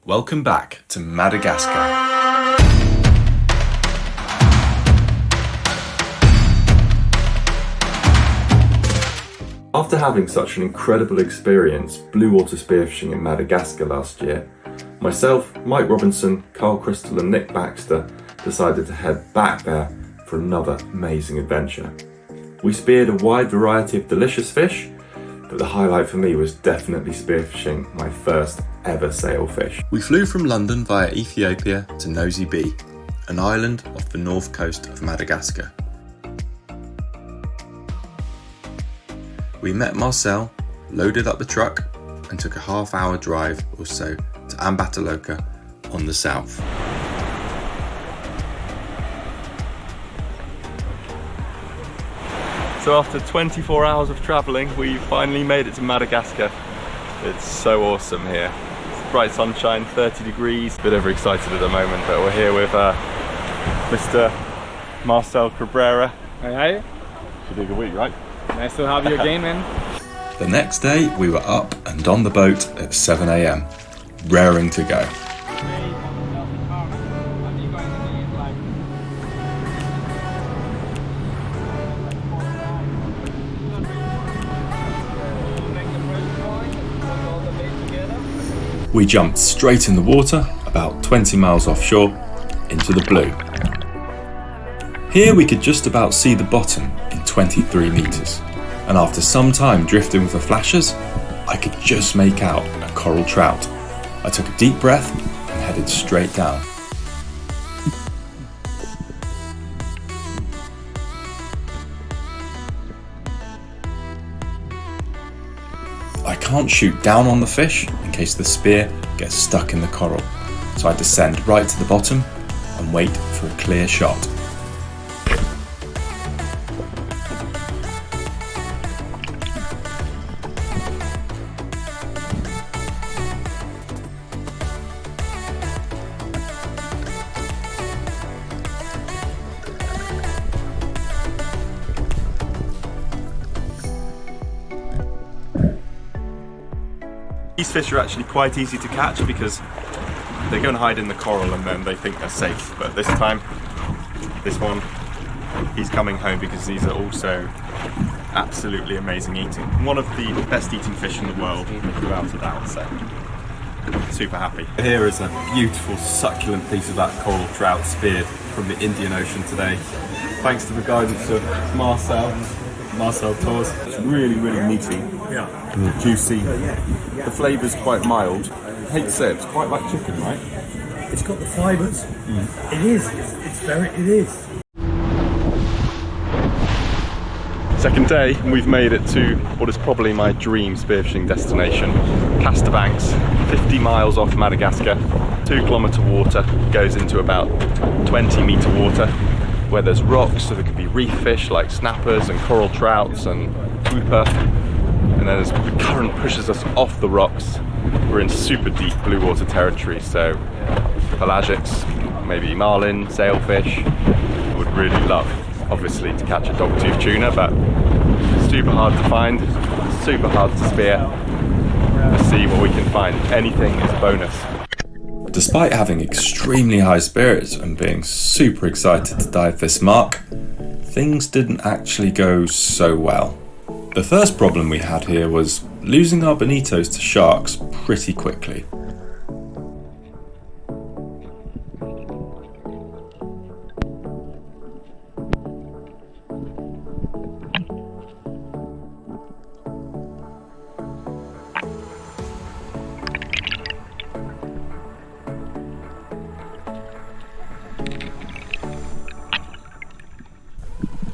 Welcome back to Madagascar. After having such an incredible experience blue water spearfishing in Madagascar last year, myself, Mike Robinson, Carl Crystal and Nick Baxter decided to head back there for another amazing adventure. We speared a wide variety of delicious fish, but the highlight for me was definitely spearfishing my first ever sailfish. We flew from London via Ethiopia to Nosy Be, an island off the north coast of Madagascar. We met Marcel, loaded up the truck and took a half-hour drive or so to Ambatoloka on the south. So after 24 hours of travelling, we finally made it to Madagascar. It's so awesome here. It's bright sunshine, 30 degrees. A bit overexcited at the moment, but we're here with Mr. Marcel Cabrera. Hi. Should do a good week, right? Nice to have you again, man. The next day, we were up and on the boat at 7 a.m, raring to go. We jumped straight in the water, about 20 miles offshore, into the blue. Here we could just about see the bottom in 23 metres, and after some time drifting with the flashers, I could just make out a coral trout. I took a deep breath and headed straight down. I can't shoot down on the fish in case the spear gets stuck in the coral, so I descend right to the bottom and wait for a clear shot. These fish are actually quite easy to catch because they go and hide in the coral and then they think they're safe. But this time, this one, he's coming home because these are also absolutely amazing eating. One of the best eating fish in the world, without a doubt, so super happy. Here is a beautiful, succulent piece of that coral trout speared from the Indian Ocean today. Thanks to the guidance of Marcel Tours. It's really, really meaty, juicy. The flavour's quite mild. I hate to say it, it's quite like chicken, right? It's got the fibres. It is. It is. Second day, and we've made it to what is probably my dream spearfishing destination, Castabanks, 50 miles off Madagascar. 2-kilometre water, goes into about 20-metre water, where there's rocks, so there could be reef fish like snappers and coral trouts and grouper. And then as the current pushes us off the rocks, we're in super deep blue water territory, so pelagics, maybe marlin, sailfish. Would really love, obviously, to catch a dogtooth tuna, but super hard to find, super hard to spear. Let's see what we can find. Anything is a bonus. Despite having extremely high spirits and being super excited to dive this mark, things didn't actually go so well. The first problem we had here was losing our bonitos to sharks pretty quickly.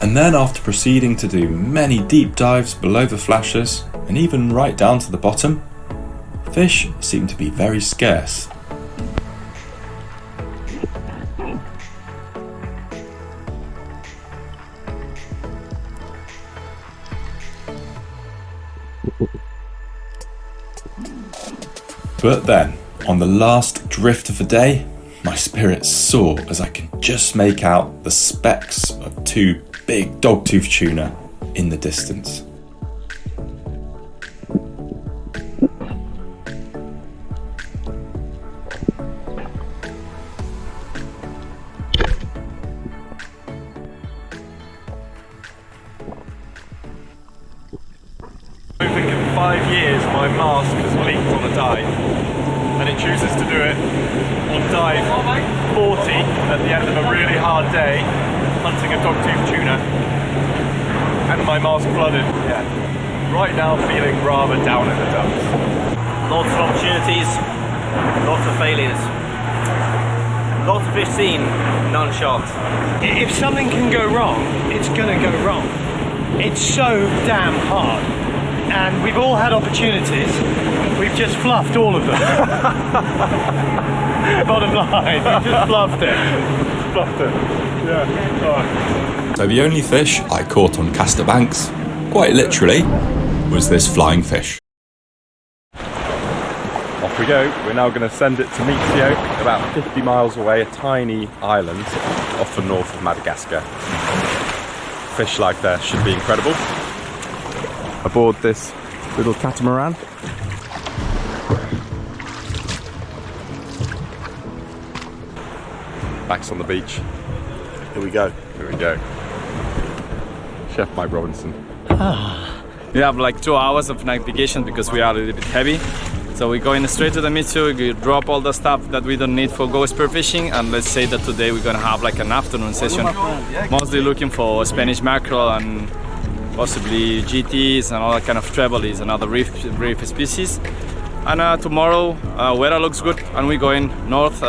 And then after proceeding to do many deep dives below the flashers and even right down to the bottom, fish seemed to be very scarce. But then, on the last drift of the day, my spirits soar as I can just make out the specks of 2 big dogtooth tuna in the distance. my mask has leaked on a dive, and it chooses to do it on dive 40 at the end of a really hard day, hunting a dogtooth tuna, and my mask flooded. Yeah. Right now feeling rather down in the dumps. Lots of opportunities, lots of failures. Lots of fish seen, none shot. If something can go wrong, it's gonna go wrong. It's so damn hard. And we've all had opportunities. We've just fluffed all of them. Bottom line, we just fluffed it. Fluffed it. Yeah. Oh. So the only fish I caught on Castor Banks, quite literally, was this flying fish. Off we go. We're now going to send it to Mitsio, about 50 miles away, a tiny island off the north of Madagascar. Fish life there should be incredible. Aboard this little catamaran. Back's on the beach. Here we go. Here we go. Chef Mike Robinson. We have like 2 hours of navigation because we are a little bit heavy. So we're going straight to the Mitsio, we drop all the stuff that we don't need for go spearfishing, and let's say that today we're gonna have like an afternoon session, mostly looking for Spanish mackerel and possibly GTs and all that kind of trebles and other reef species. And tomorrow weather looks good, and we're going north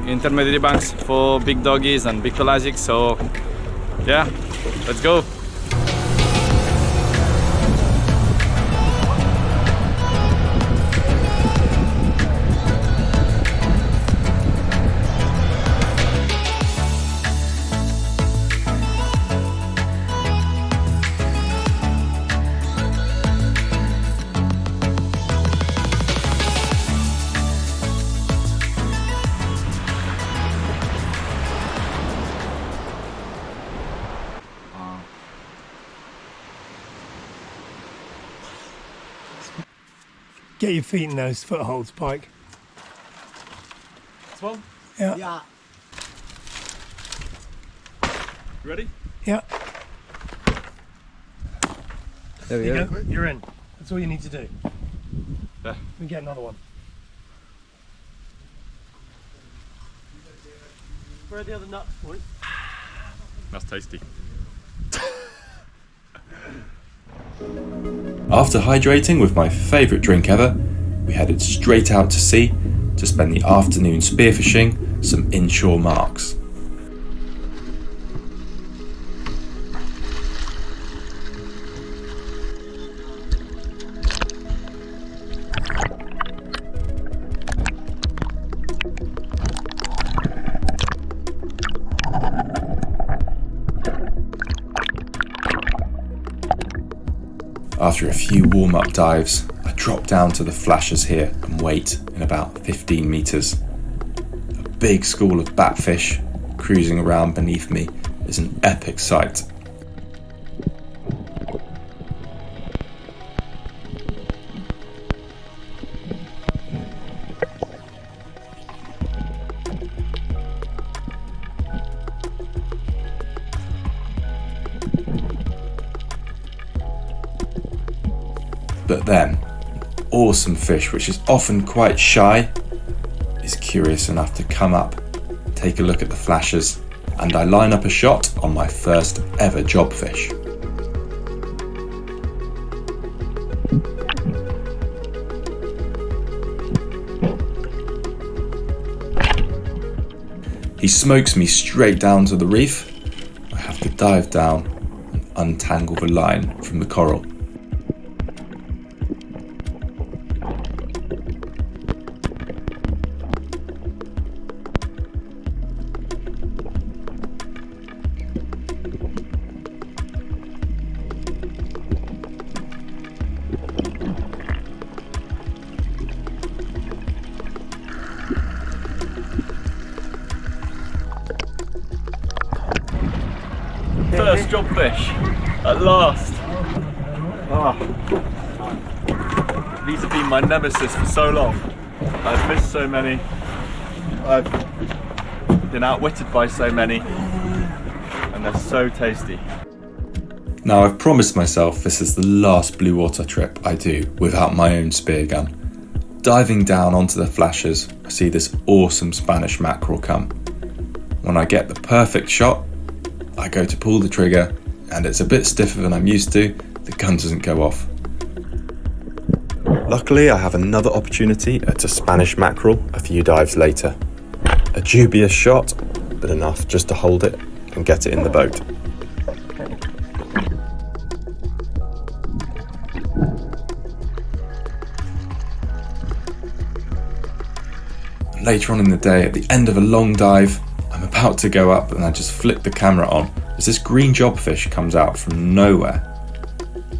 intermediate banks for big doggies and big pelagic. So yeah, let's go. Get your feet in those footholds, Pike. This one? Yeah. You ready? Yeah. There we You go. You're in. That's all you need to do. Yeah. We get another one. Where are the other nuts, boy? That's tasty. After hydrating with my favourite drink ever, we headed straight out to sea to spend the afternoon spearfishing some inshore marks. After a few warm-up dives, I drop down to the flashers here and wait in about 15 metres. A big school of batfish cruising around beneath me is an epic sight. But then, an awesome fish, which is often quite shy, is curious enough to come up, take a look at the flashers, and I line up a shot on my first ever jobfish. He smokes me straight down to the reef. I have to dive down and untangle the line from the coral. First jobfish, at last. These have been my nemesis for so long. I've missed so many. I've been outwitted by so many, and they're so tasty. Now, I've promised myself this is the last blue water trip I do without my own spear gun. Diving down onto the flashes, I see this awesome Spanish mackerel come. When I get the perfect shot, I go to pull the trigger, and it's a bit stiffer than I'm used to. The gun doesn't go off. Luckily, I have another opportunity at a Spanish mackerel a few dives later. A dubious shot, but enough just to hold it and get it in the boat. Later on in the day, at the end of a long dive, I'm about to go up and I just flip the camera on as this green jobfish comes out from nowhere.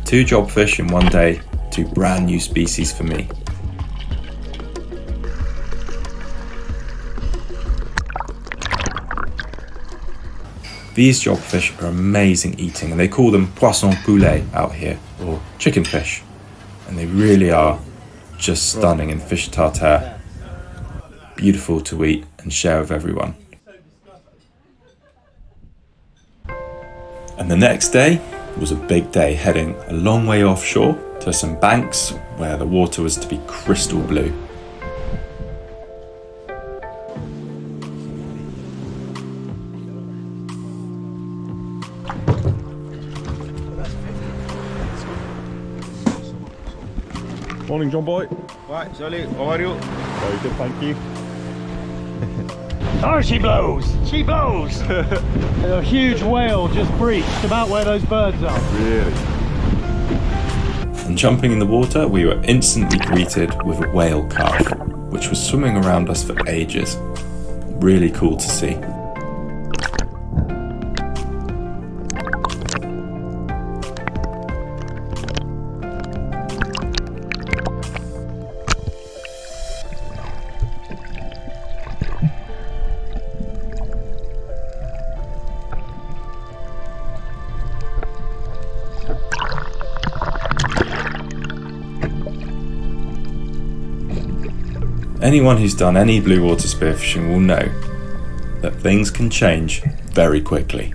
2 jobfish in one day, 2 brand new species for me. These jobfish are amazing eating, and they call them poisson poulet out here, or chicken fish. And they really are just stunning in fish tartare. Beautiful to eat and share with everyone. And the next day was a big day, heading a long way offshore to some banks where the water was to be crystal blue. Morning, John boy. Right, Solly, how are you? Very good, thank you. Oh, she blows! She blows! A huge whale just breached about where those birds are. Really? And jumping in the water, we were instantly greeted with a whale calf, which was swimming around us for ages. Really cool to see. Anyone who's done any blue water spearfishing will know that things can change very quickly.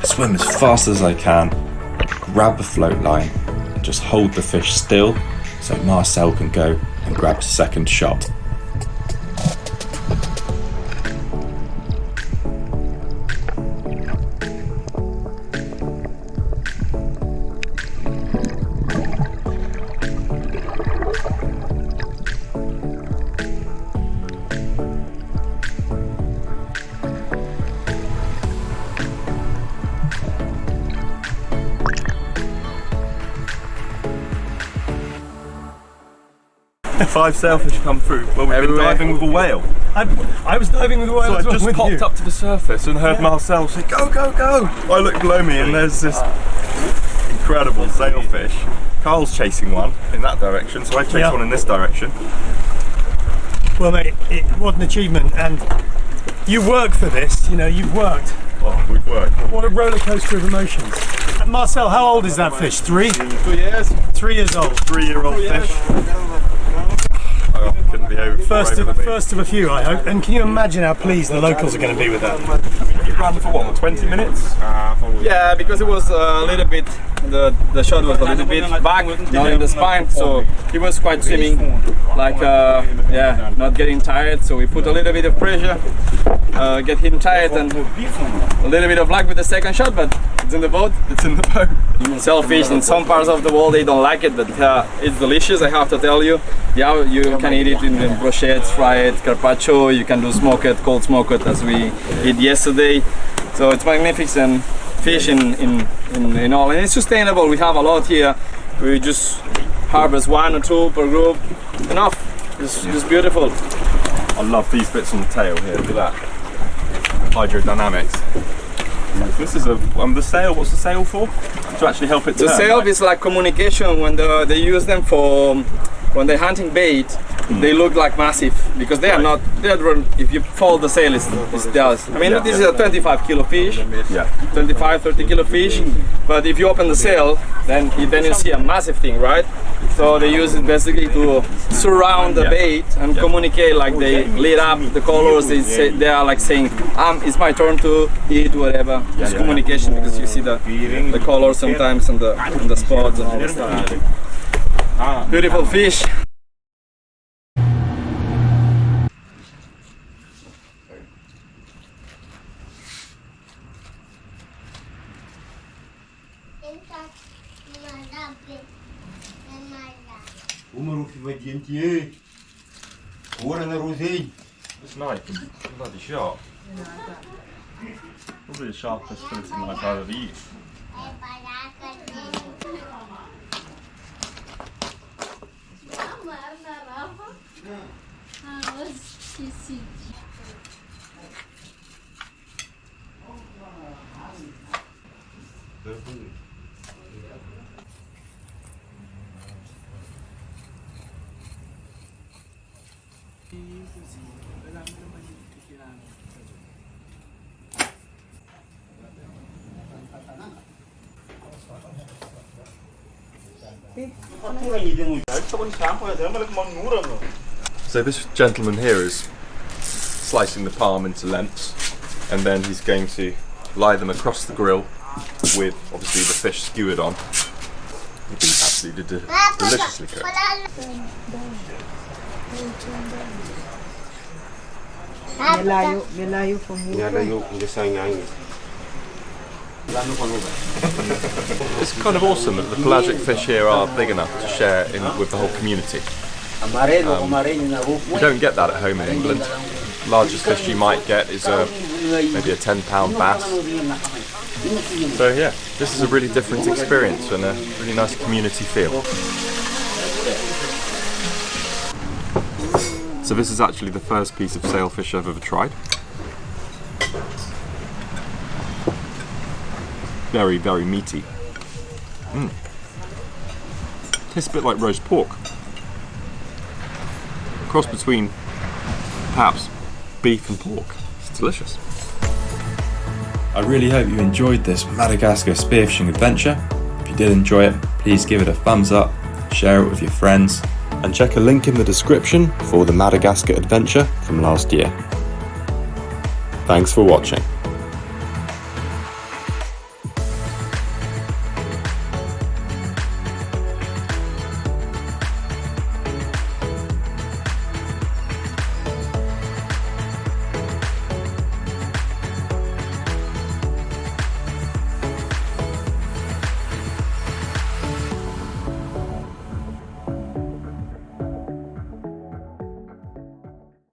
Swim as fast as I can, grab the float line, and just hold the fish still so Marcel can go and grab a second shot. Five sailfish come through. Well, we've been diving with a whale. I was diving with a whale So I as well just with popped you. up to the surface and heard Marcel say, "Go, go, go!" I look below me and there's this incredible sailfish. Carl's chasing one in that direction, so I chase one in this direction. Well, mate, what an achievement, and you work for this. You know, you've worked. Oh, we've worked. What a roller coaster of emotions. Marcel, how old is that fish? 3? 2 years. 3 years old. 3-year-old fish. Oh, couldn't be over. First of a few, I hope. And can you imagine how pleased the locals are going to be with that? You ran for what, 20 minutes? Yeah, because it was a little bit, the shot was a little bit back, not in the spine, so he was quite swimming, like, not getting tired, so we put a little bit of pressure, get him tired, and a little bit of luck with the second shot, but it's in the boat. It's in the boat. Sailfish in some parts of the world, they don't like it, but it's delicious, I have to tell you. Yeah, you can eat it in brochettes, fry it, carpaccio, you can do smoke it, cold smoke it as we did yesterday. So it's magnificent fish in all, and it's sustainable. We have a lot here. We just harvest 1 or 2 per group. Enough. It's beautiful. I love these bits on the tail here. Look at that. Hydrodynamics. This is the sail. What's the sail for? To actually help it turn. The sail is like communication. When they use them for when they're hunting bait, they look like massive because they are not. If you follow the sail, it does. I mean, this is a 25 kilo fish. Yeah. 25, 30 kilo fish. But if you open the sail, then you see a massive thing, right? So they use it basically to surround the bait and communicate. Like they lit up the colors. They are like saying, "It's my turn to eat," whatever. It's communication because you see the colors sometimes on the spots and all that stuff. Beautiful fish. It's nice. Bloody sharp. Probably the sharpest fillet knife I've ever used. So this gentleman here is slicing the palm into lengths, and then he's going to lie them across the grill with obviously the fish skewered on. It'd be absolutely deliciously cooked. It's kind of awesome that the pelagic fish here are big enough to share with the whole community. We don't get that at home in England. Largest fish you might get is maybe a 10-pound bass. So yeah, this is a really different experience and a really nice community feel. So this is actually the first piece of sailfish I've ever tried. Very, very meaty. Tastes a bit like roast pork. A cross between perhaps beef and pork. It's delicious. I really hope you enjoyed this Madagascar spearfishing adventure. If you did enjoy it, please give it a thumbs up, share it with your friends, and check a link in the description for the Madagascar adventure from last year. Thanks for watching.